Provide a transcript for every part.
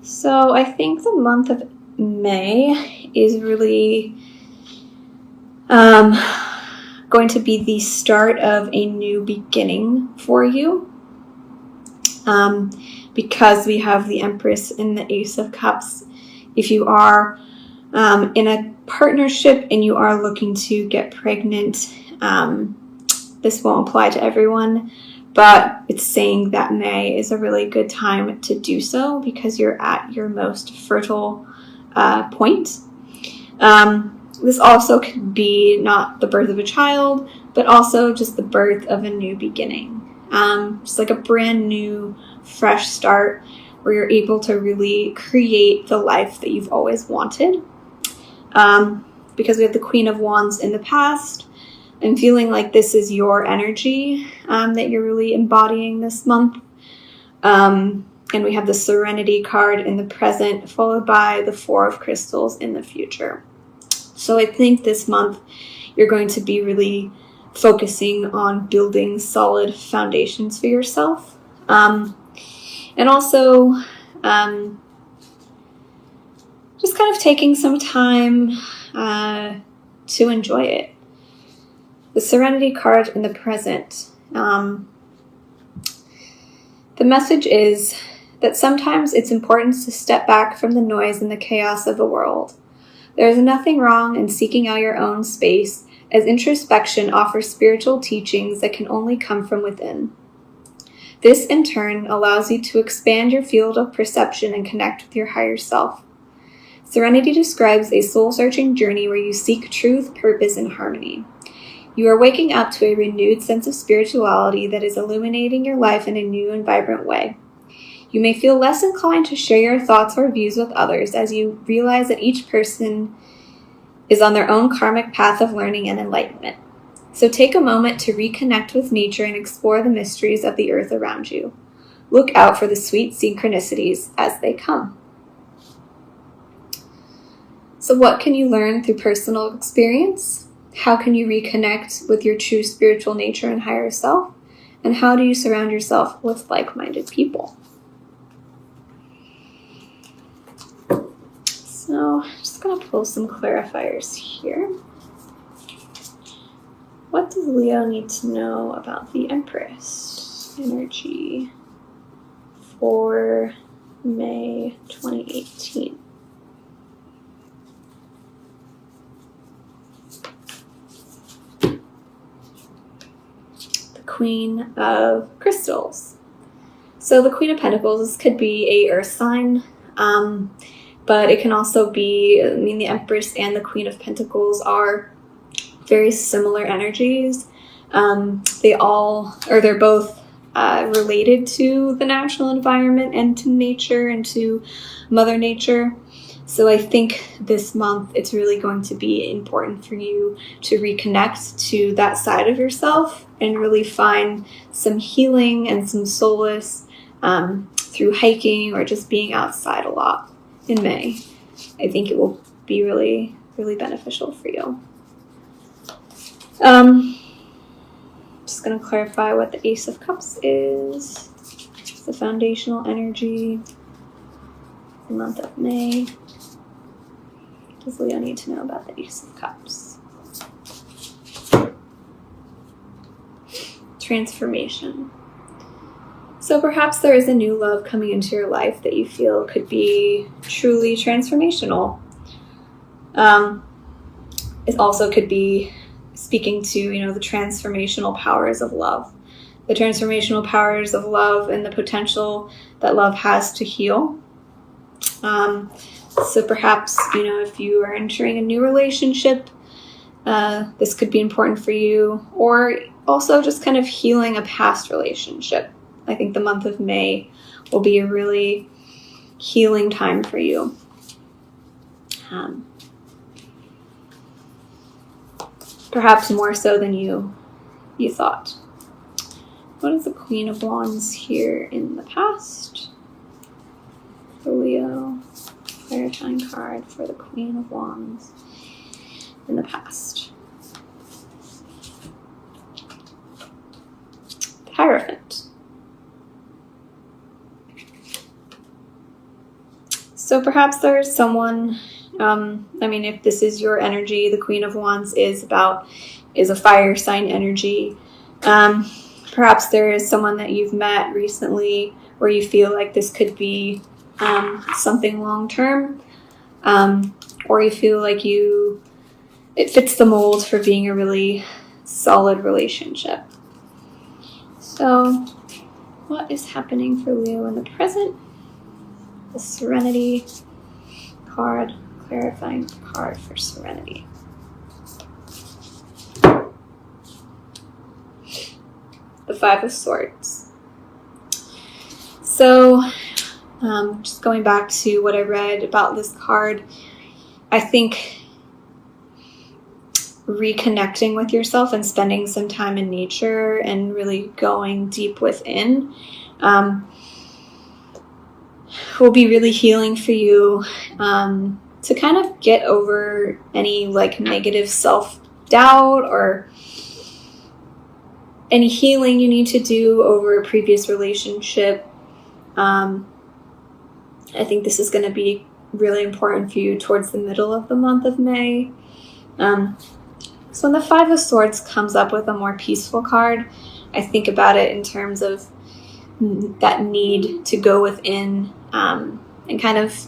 So I think the month of May is really going to be the start of a new beginning for you. Because we have the Empress and the Ace of Cups. If you are in a partnership and you are looking to get pregnant, this won't apply to everyone, but it's saying that May is a really good time to do so because you're at your most fertile point. This also could be not the birth of a child, but also just the birth of a new beginning. Just like a brand new, fresh start where you're able to really create the life that you've always wanted. Because we have the Queen of Wands in the past, I'm feeling like this is your energy that you're really embodying this month. And we have the Serenity card in the present, followed by the Four of Crystals in the future. So I think this month you're going to be really focusing on building solid foundations for yourself. And also just kind of taking some time to enjoy it. The Serenity card in the present. The message is that sometimes it's important to step back from the noise and the chaos of the world. There is nothing wrong in seeking out your own space, as introspection offers spiritual teachings that can only come from within. This, in turn, allows you to expand your field of perception and connect with your higher self. Serenity describes a soul-searching journey where you seek truth, purpose, and harmony. You are waking up to a renewed sense of spirituality that is illuminating your life in a new and vibrant way. You may feel less inclined to share your thoughts or views with others as you realize that each person is on their own karmic path of learning and enlightenment. So take a moment to reconnect with nature and explore the mysteries of the earth around you. Look out for the sweet synchronicities as they come. So what can you learn through personal experience? How can you reconnect with your true spiritual nature and higher self? And how do you surround yourself with like-minded people? So I'm just going to pull some clarifiers here. What does Leo need to know about the Empress energy for May 2018? The Queen of Crystals. So the Queen of Pentacles, this could be a earth sign, but it can also be, the Empress and the Queen of Pentacles are very similar energies. They're both related to the natural environment and to nature and to Mother Nature. So I think this month it's really going to be important for you to reconnect to that side of yourself and really find some healing and some solace through hiking or just being outside a lot in May. I think it will be really, really beneficial for you. Just going to clarify what the Ace of Cups is. It's the foundational energy. The month of May. What does Leo need to know about the Ace of Cups? Transformation. So perhaps there is a new love coming into your life that you feel could be truly transformational. It also could be speaking to, the transformational powers of love. The transformational powers of love and the potential that love has to heal. So perhaps, if you are entering a new relationship, this could be important for you. Or also just kind of healing a past relationship. I think the month of May will be a really healing time for you. Perhaps more so than you thought. What is the Queen of Wands here in the past? For Leo, clarifying card for the Queen of Wands in the past. The Hierophant. So perhaps there's someone, if this is your energy, the Queen of Wands is a fire sign energy. Perhaps there is someone that you've met recently where you feel like this could be something long-term, or you feel like it fits the mold for being a really solid relationship. So what is happening for Leo in the present? The Serenity card, clarifying card for Serenity. The Five of Swords. So, just going back to what I read about this card, I think reconnecting with yourself and spending some time in nature and really going deep within will be really healing for you, to kind of get over any like negative self-doubt or any healing you need to do over a previous relationship. I think this is going to be really important for you towards the middle of the month of May. So when the Five of Swords comes up with a more peaceful card, I think about it in terms of that need to go within and kind of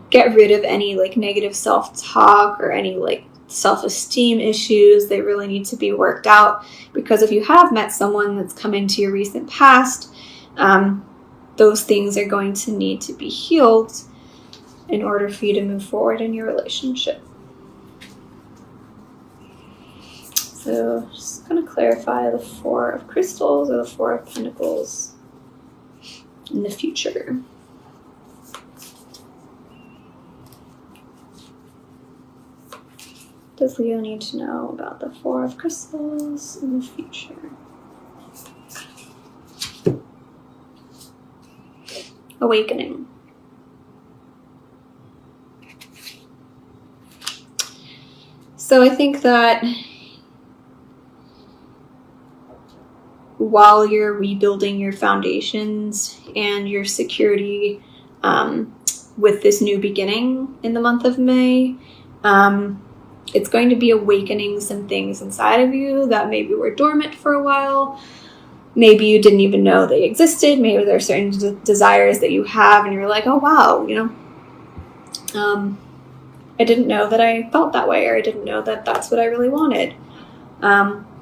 get rid of any like negative self-talk or any like self-esteem issues. They really need to be worked out, because if you have met someone that's come into your recent past, those things are going to need to be healed in order for you to move forward in your relationship. So just going to clarify the Four of Crystals or the Four of Pentacles in the future. Does Leo need to know about the Four of Crystals in the future? Awakening. So I think that while you're rebuilding your foundations and your security with this new beginning in the month of May, it's going to be awakening some things inside of you that maybe were dormant for a while. Maybe you didn't even know they existed. Maybe there are certain desires that you have and you're like, oh wow, I didn't know that I felt that way, or I didn't know that that's what I really wanted.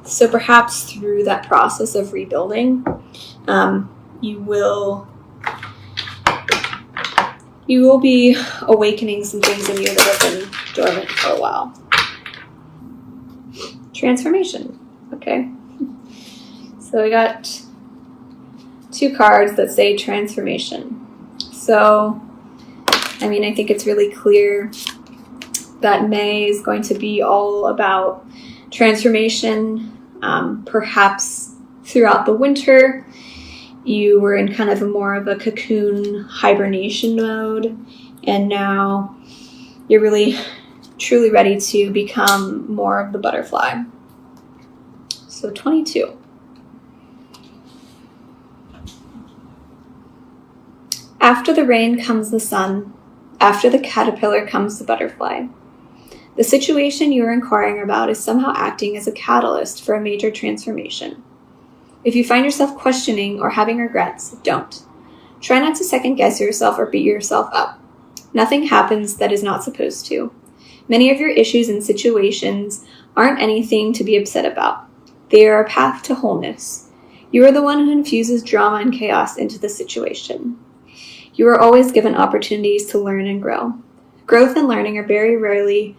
So perhaps through that process of rebuilding, you will be awakening some things in you that have been dormant for a while. Transformation. Okay. So we got two cards that say transformation. So, I think it's really clear that May is going to be all about transformation. Perhaps throughout the winter, you were in kind of more of a cocoon hibernation mode, and now you're really truly ready to become more of the butterfly. So 22. After the rain comes the sun. After the caterpillar comes the butterfly. The situation you are inquiring about is somehow acting as a catalyst for a major transformation. If you find yourself questioning or having regrets, don't. Try not to second guess yourself or beat yourself up. Nothing happens that is not supposed to. Many of your issues and situations aren't anything to be upset about. They are a path to wholeness. You are the one who infuses drama and chaos into the situation. You are always given opportunities to learn and grow. Growth and learning very rarely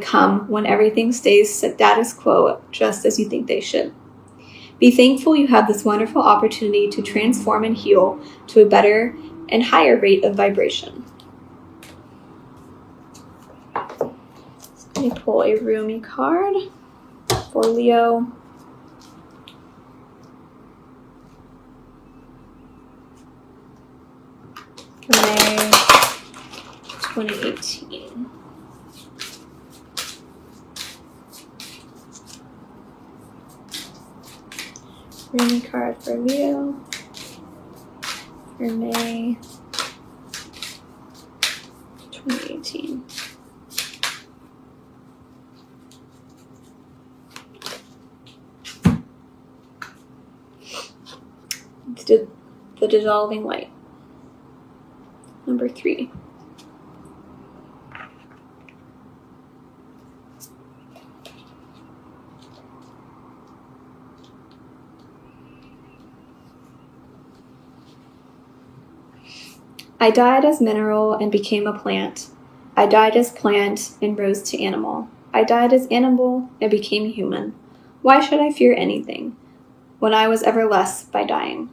come when everything stays status quo just as you think they should. Be thankful you have this wonderful opportunity to transform and heal to a better and higher rate of vibration. Let me pull a Rumi card for Leo. May 2018. Rumi card for Leo for May 19. The dissolving light. Number 3. I died as mineral and became a plant. I died as plant and rose to animal. I died as animal and became human. Why should I fear anything when I was ever less by dying?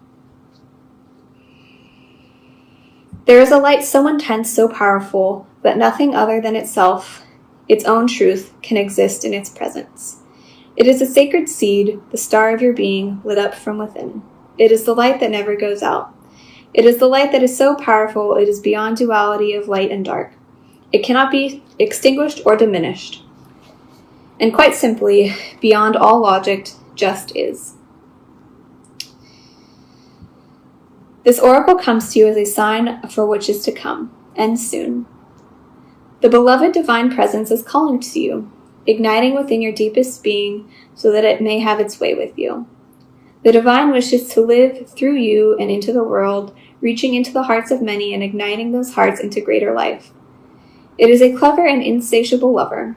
There is a light so intense, so powerful, that nothing other than itself, its own truth, can exist in its presence. It is a sacred seed, the star of your being, lit up from within. It is the light that never goes out. It is the light that is so powerful it is beyond duality of light and dark. It cannot be extinguished or diminished. And quite simply, beyond all logic, just is. This oracle comes to you as a sign for which is to come, and soon. The beloved divine presence is calling to you, igniting within your deepest being so that it may have its way with you. The divine wishes to live through you and into the world, reaching into the hearts of many and igniting those hearts into greater life. It is a clever and insatiable lover.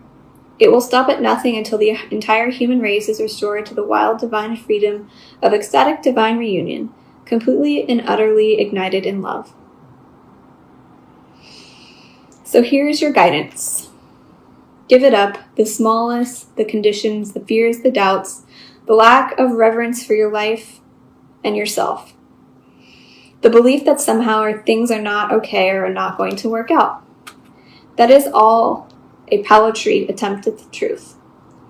It will stop at nothing until the entire human race is restored to the wild divine freedom of ecstatic divine reunion, completely and utterly ignited in love. So here's your guidance. Give it up, the smallness, the conditions, the fears, the doubts, the lack of reverence for your life and yourself. The belief that somehow things are not okay or are not going to work out. That is all a palliatory attempt at the truth.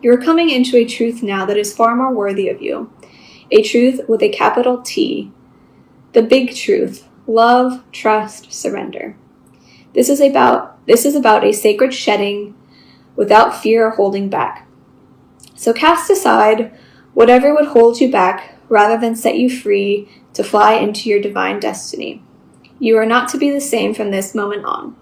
You are coming into a truth now that is far more worthy of you. A truth with a capital T. The big truth. Love, trust, surrender. This is about a sacred shedding without fear or holding back. So cast aside whatever would hold you back rather than set you free to fly into your divine destiny. You are not to be the same from this moment on.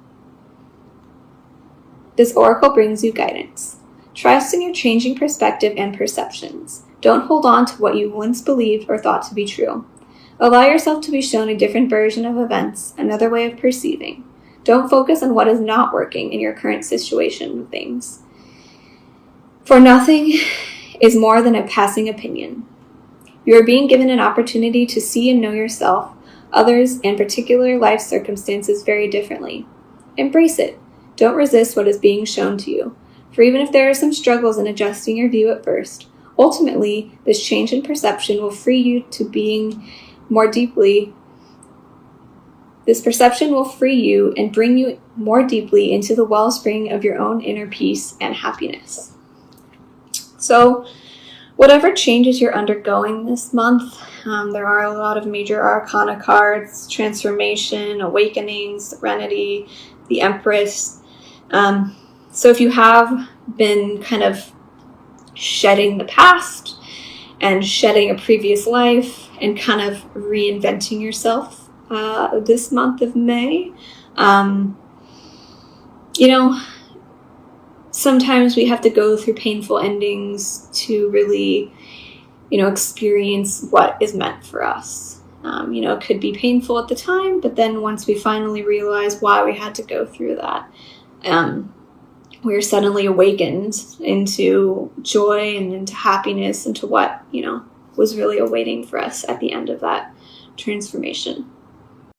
This oracle brings you guidance. Trust in your changing perspective and perceptions. Don't hold on to what you once believed or thought to be true. Allow yourself to be shown a different version of events, another way of perceiving. Don't focus on what is not working in your current situation of things. For nothing is more than a passing opinion. You are being given an opportunity to see and know yourself, others, and particular life circumstances very differently. Embrace it. Don't resist what is being shown to you. For even if there are some struggles in adjusting your view at first, ultimately, this change in perception will free you to being more deeply. This perception will free you and bring you more deeply into the wellspring of your own inner peace and happiness. So, whatever changes you're undergoing this month, there are a lot of major arcana cards: transformation, awakening, serenity, the Empress. So if you have been kind of shedding the past and shedding a previous life and kind of reinventing yourself this month of May, sometimes we have to go through painful endings to really, experience what is meant for us. It could be painful at the time, but then once we finally realize why we had to go through that, we're suddenly awakened into joy and into happiness, into what, was really awaiting for us at the end of that transformation.